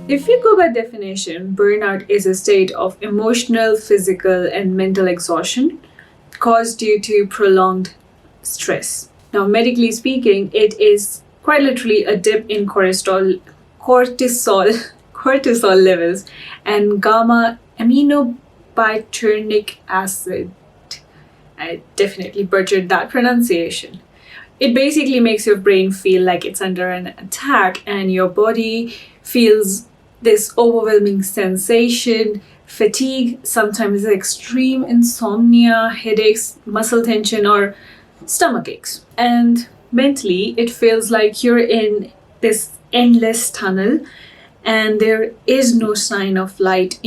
If you go by definition, burnout is a state of emotional, physical, and mental exhaustion caused due to prolonged stress. Now, medically speaking, it is quite literally a dip in cortisol levels and gamma aminobutyric acid. I definitely butchered that pronunciation. It basically makes your brain feel like it's under an attack, and your body feels this overwhelming sensation, fatigue, sometimes extreme insomnia, headaches, muscle tension, or stomach aches. And mentally, it feels like you're in this endless tunnel and there is no sign of light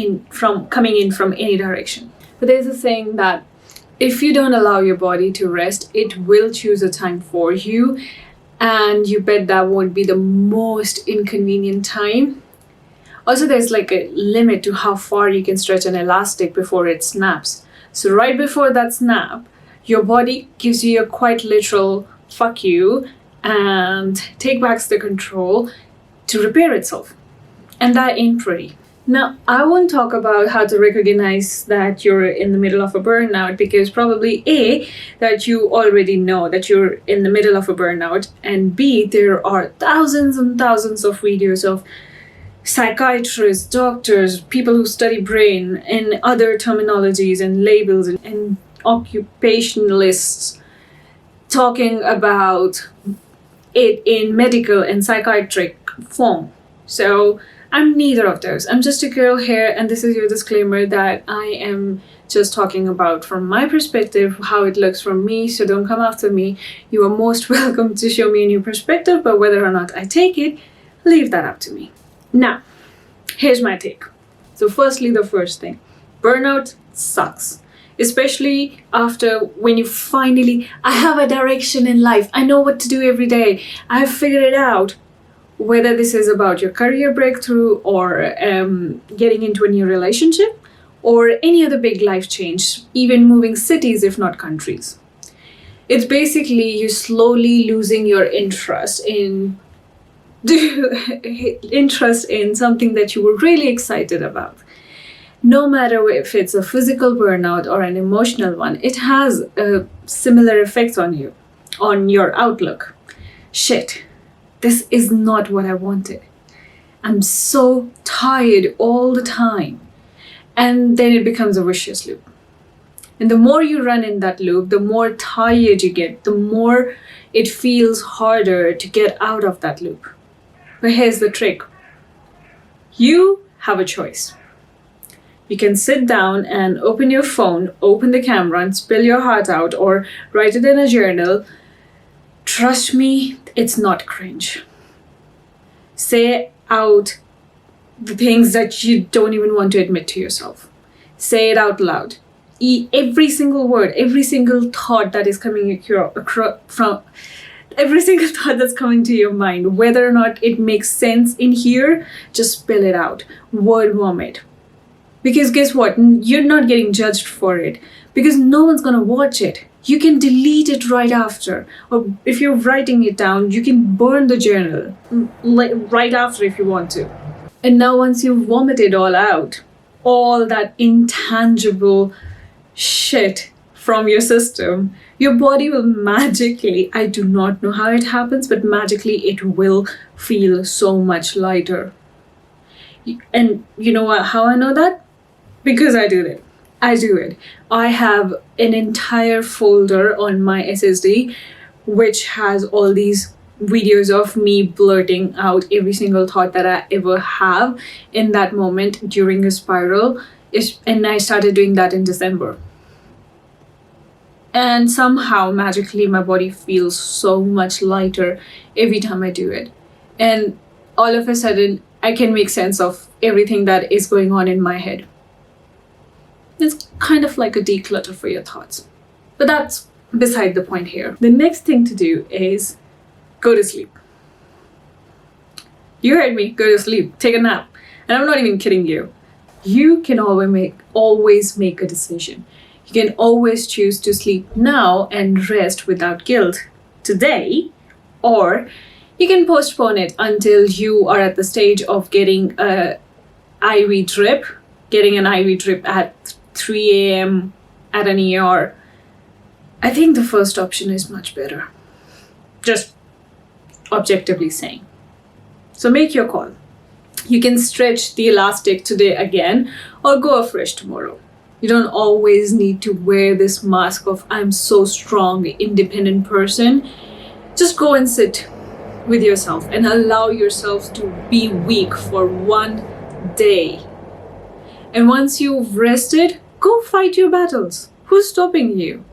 coming in from any direction. But there's a saying that if you don't allow your body to rest, it will choose a time for you, and you bet that won't be the most inconvenient time. Also, there's like a limit to how far you can stretch an elastic before it snaps. So right before that snap, your body gives you a quite literal fuck you and take back the control to repair itself. And that ain't pretty. Now, I won't talk about how to recognize that you're in the middle of a burnout, because probably A, that you already know that you're in the middle of a burnout, and B, there are thousands and thousands of videos of psychiatrists, doctors, people who study brain and other terminologies and labels and occupationalists talking about it in medical and psychiatric form. So I'm neither of those. I'm just a girl here, and this is your disclaimer that I am just talking about from my perspective, how it looks from me, so don't come after me. You are most welcome to show me a new perspective, but whether or not I take it, leave that up to me. Now, here's my take. So firstly, the first thing, burnout sucks. Especially after when you finally, I have a direction in life. I know what to do every day. I've figured it out. Whether this is about your career breakthrough or getting into a new relationship or any other big life change, even moving cities if not countries. It's basically you slowly losing your interest in something that you were really excited about. No matter if it's a physical burnout or an emotional one, it has a similar effect on you, on your outlook. Shit, this is not what I wanted. I'm so tired all the time. And then it becomes a vicious loop. And the more you run in that loop, the more tired you get, the more it feels harder to get out of that loop. But here's the trick. You have a choice. You can sit down and open your phone, open the camera and spill your heart out, or write it in a journal. Trust me, it's not cringe. Say out the things that you don't even want to admit to yourself. Say it out loud. Every single word, every single thought that is coming every single thought that's coming to your mind, whether or not it makes sense in here, just spill it out. Word vomit. Because guess what? You're not getting judged for it, because no one's gonna watch it. You can delete it right after, or if you're writing it down, you can burn the journal right after if you want to. And now once you've vomited all out, all that intangible shit from your system, your body will magically, I do not know how it happens, but magically it will feel so much lighter. And you know what, how I know that? Because I do it. I have an entire folder on my SSD which has all these videos of me blurting out every single thought that I ever have in that moment during a spiral. And I started doing that in December. And somehow, magically, my body feels so much lighter every time I do it. And all of a sudden, I can make sense of everything that is going on in my head. It's kind of like a declutter for your thoughts. But that's beside the point here. The next thing to do is go to sleep. You heard me, go to sleep, take a nap. And I'm not even kidding you. You can always make a decision. You can always choose to sleep now and rest without guilt today, or You can postpone it until you are at the stage of getting an IV drip at 3 a.m. at an ER. I think the first option is much better. Just objectively saying. So make your call. You can stretch the elastic today again or go afresh tomorrow. You don't always need to wear this mask of I'm so strong, independent person. Just go and sit with yourself and allow yourself to be weak for one day. And once you've rested, go fight your battles. Who's stopping you?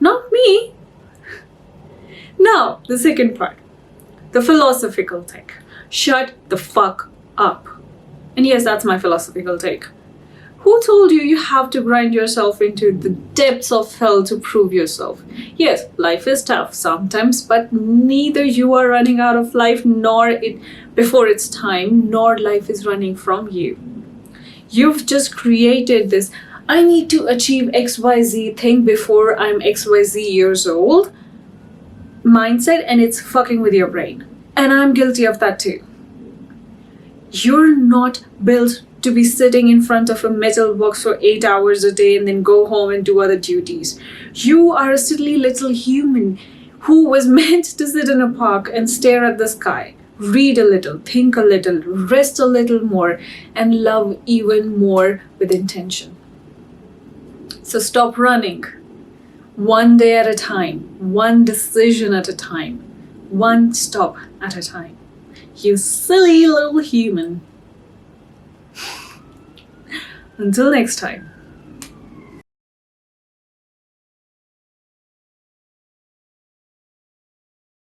Not me. Now, the second part. The philosophical take. Shut the fuck up. And yes, that's my philosophical take. Who told you have to grind yourself into the depths of hell to prove yourself? Yes, life is tough sometimes, but neither you are running out of life nor it before its time, nor life is running from you. You've just created this, I need to achieve XYZ thing before I'm XYZ years old mindset, and it's fucking with your brain. And I'm guilty of that too. You're not built to be sitting in front of a metal box for 8 hours a day and then go home and do other duties. You are a silly little human who was meant to sit in a park and stare at the sky, read a little, think a little, rest a little more, and love even more with intention. So stop running. One day at a time, one decision at a time, one stop at a time. You silly little human. Until next time.